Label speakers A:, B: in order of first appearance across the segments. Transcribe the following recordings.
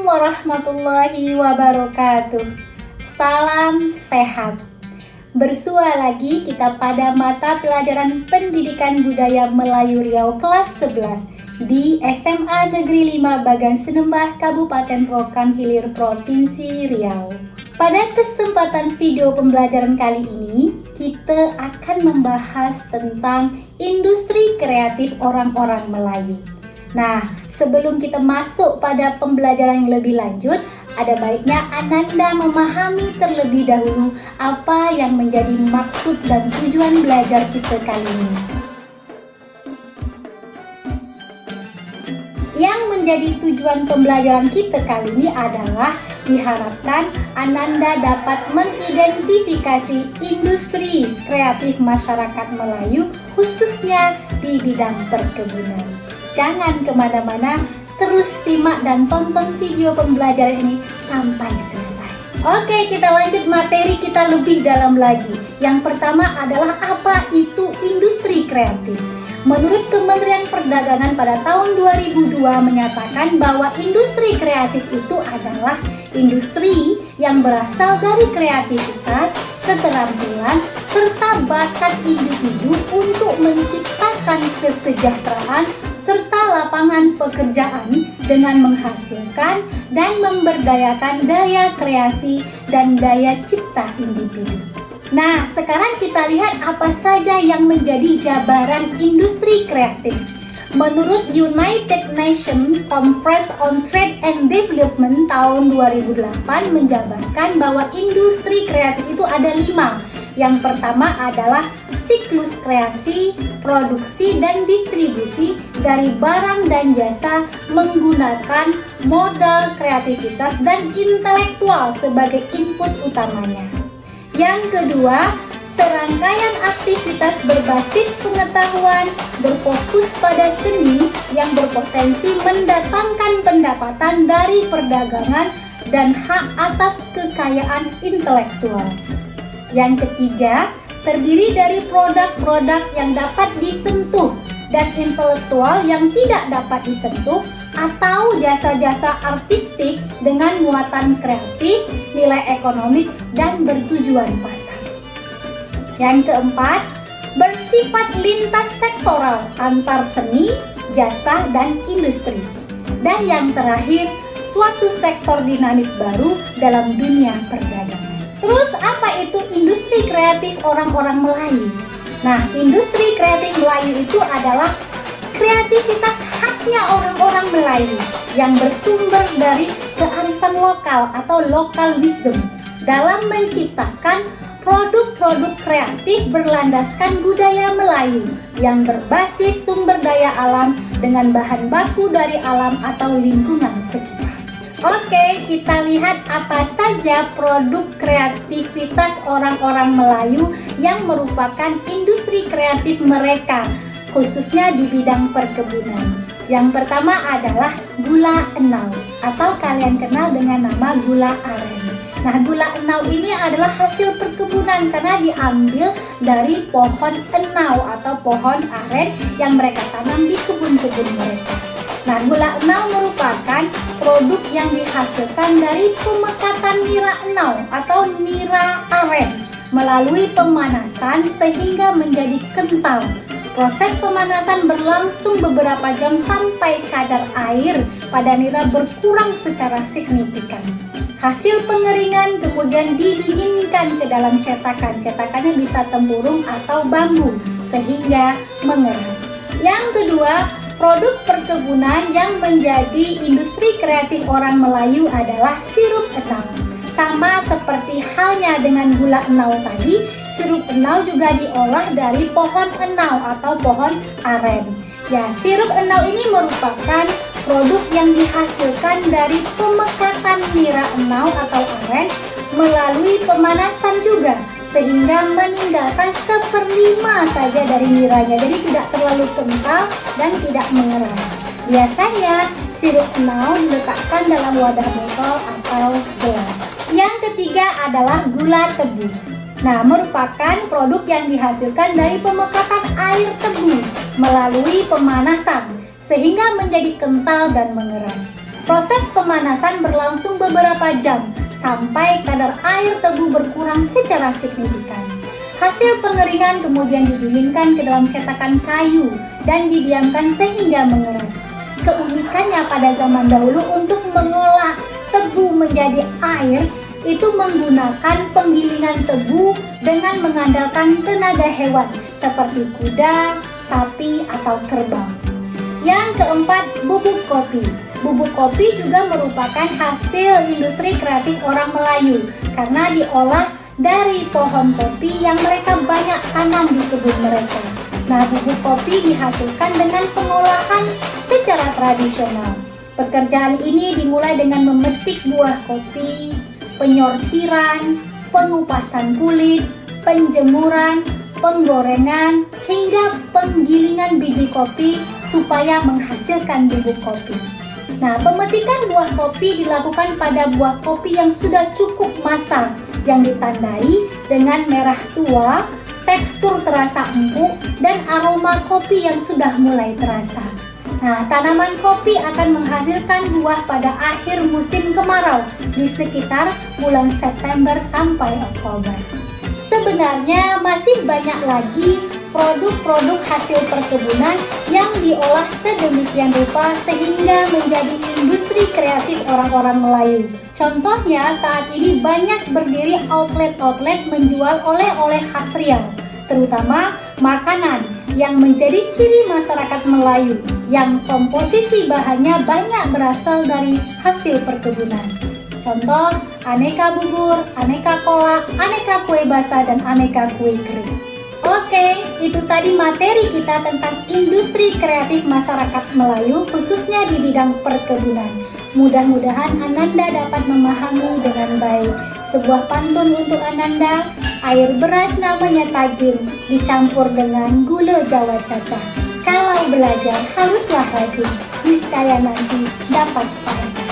A: warahmatullahi wabarakatuh. Salam sehat. Bersua lagi kita pada mata pelajaran Pendidikan Budaya Melayu Riau kelas 11 di SMA Negeri 5 Bagan Senembah Kabupaten Rokan Hilir Provinsi Riau. Pada kesempatan video pembelajaran kali ini, kita akan membahas tentang industri kreatif orang-orang Melayu. Nah, sebelum kita masuk pada pembelajaran yang lebih lanjut, ada baiknya Ananda memahami terlebih dahulu apa yang menjadi maksud dan tujuan belajar kita kali ini. Yang menjadi tujuan pembelajaran kita kali ini adalah diharapkan Ananda dapat mengidentifikasi industri kreatif masyarakat Melayu khususnya di bidang perkebunan. Jangan kemana-mana, terus simak dan tonton video pembelajaran ini sampai selesai. Oke, kita lanjut materi kita lebih dalam lagi. Yang pertama adalah apa itu industri kreatif. Menurut Kementerian Perdagangan pada tahun 2002 menyatakan bahwa industri kreatif itu adalah industri yang berasal dari kreativitas, keterampilan, serta bakat individu untuk menciptakan kesejahteraan serta lapangan pekerjaan dengan menghasilkan dan memberdayakan daya kreasi dan daya cipta individu. Nah, sekarang kita lihat apa saja yang menjadi jabaran industri kreatif. Menurut United Nations Conference on Trade and Development tahun 2008 menjabarkan bahwa industri kreatif itu ada 5. Yang pertama adalah siklus kreasi, produksi, dan distribusi dari barang dan jasa menggunakan modal kreativitas dan intelektual sebagai input utamanya. Yang kedua, serangkaian aktivitas berbasis pengetahuan berfokus pada seni yang berpotensi mendatangkan pendapatan dari perdagangan dan hak atas kekayaan intelektual. Yang ketiga, terdiri dari produk-produk yang dapat disentuh dan intelektual yang tidak dapat disentuh atau jasa-jasa artistik dengan muatan kreatif, nilai ekonomis, dan bertujuan pasar. Yang keempat, bersifat lintas sektoral antar seni, jasa, dan industri. Dan yang terakhir, suatu sektor dinamis baru dalam dunia perdagangan. Terus apa itu industri kreatif orang-orang Melayu? Nah, industri kreatif Melayu itu adalah kreativitas khasnya orang-orang Melayu yang bersumber dari kearifan lokal atau local wisdom dalam menciptakan produk-produk kreatif berlandaskan budaya Melayu yang berbasis sumber daya alam dengan bahan baku dari alam atau lingkungan sekitar. Oke, kita lihat apa saja produk kreativitas orang-orang Melayu yang merupakan industri kreatif mereka, khususnya di bidang perkebunan. Yang pertama adalah gula enau, atau kalian kenal dengan nama gula aren. Nah, gula enau ini adalah hasil perkebunan karena diambil dari pohon enau atau pohon aren yang mereka tanam di kebun-kebun mereka. Nah, gula enau merupakan produk yang dihasilkan dari pemekatan nira enau atau nira aren melalui pemanasan sehingga menjadi kental. Proses pemanasan berlangsung beberapa jam sampai kadar air pada nira berkurang secara signifikan. Hasil pengeringan kemudian didinginkan ke dalam cetakan. Cetakannya bisa tempurung atau bambu sehingga mengeras. Yang kedua, produk perkebunan yang menjadi industri kreatif orang Melayu adalah sirup enau. Sama seperti halnya dengan gula enau tadi, sirup enau juga diolah dari pohon enau atau pohon aren. Ya, sirup enau ini merupakan produk yang dihasilkan dari pemekatan nira enau atau aren melalui pemanasan juga, sehingga meninggalkan 1/5 saja dari niranya, jadi tidak terlalu kental dan tidak mengeras. Biasanya sirup enau diletakkan dalam wadah botol atau gelas. Yang ketiga adalah gula tebu. Nah, merupakan produk yang dihasilkan dari pemekatan air tebu melalui pemanasan sehingga menjadi kental dan mengeras. Proses pemanasan berlangsung beberapa jam sampai kadar air tebu berkurang secara signifikan. Hasil pengeringan kemudian didinginkan ke dalam cetakan kayu dan didiamkan sehingga mengeras. Keunikannya pada zaman dahulu untuk mengolah tebu menjadi air itu menggunakan penggilingan tebu dengan mengandalkan tenaga hewan seperti kuda, sapi, atau kerbau. Yang keempat, bubuk kopi. Bubuk kopi juga merupakan hasil industri kreatif orang Melayu karena diolah dari pohon kopi yang mereka banyak tanam di kebun mereka. Nah, bubuk kopi dihasilkan dengan pengolahan secara tradisional. Pekerjaan ini dimulai dengan memetik buah kopi, penyortiran, pengupasan kulit, penjemuran, penggorengan, hingga penggilingan biji kopi supaya menghasilkan bubuk kopi. Nah, pemetikan buah kopi dilakukan pada buah kopi yang sudah cukup matang, yang ditandai dengan merah tua, tekstur terasa empuk, dan aroma kopi yang sudah mulai terasa. Nah, tanaman kopi akan menghasilkan buah pada akhir musim kemarau di sekitar bulan September sampai Oktober. Sebenarnya masih banyak lagi produk-produk hasil perkebunan yang diolah sedemikian rupa sehingga menjadi industri kreatif orang-orang Melayu. Contohnya saat ini banyak berdiri outlet-outlet menjual oleh-oleh khas Riau, terutama makanan yang menjadi ciri masyarakat Melayu yang komposisi bahannya banyak berasal dari hasil perkebunan. Contoh, aneka bubur, aneka kolak, aneka kue basah, dan aneka kue kering. Oke, itu tadi materi kita tentang industri kreatif masyarakat Melayu khususnya di bidang perkebunan. Mudah-mudahan Ananda dapat memahami dengan baik. Sebuah pantun untuk Ananda, air beras namanya tajin, dicampur dengan gula Jawa cacah. Kalau belajar haruslah rajin, niscaya nanti dapat faedah.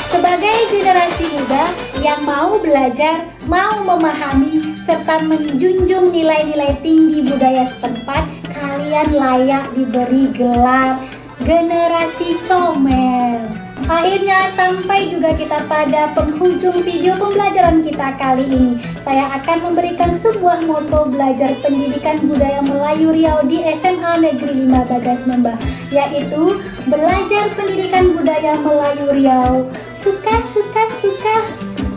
A: Sebagai generasi muda yang mau belajar, mau memahami, serta menjunjung nilai-nilai tinggi budaya setempat, kalian layak diberi gelar generasi comel. Akhirnya sampai juga kita pada penghujung video pembelajaran kita kali ini. Saya akan memberikan sebuah moto belajar pendidikan budaya Melayu Riau di SMA Negeri 5 Bagasmembah, yaitu belajar pendidikan budaya Melayu Riau. Suka.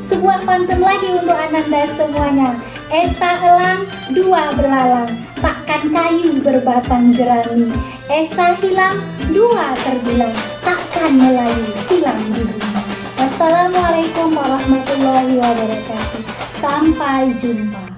A: Sebuah pantun lagi untuk Ananda semuanya. Esa elang, dua belalang, takkan kayu berbatang jerami. Esa hilang, dua terbilang, takkan Melayu hilang di dunia. Wassalamualaikum warahmatullahi wabarakatuh. Sampai jumpa.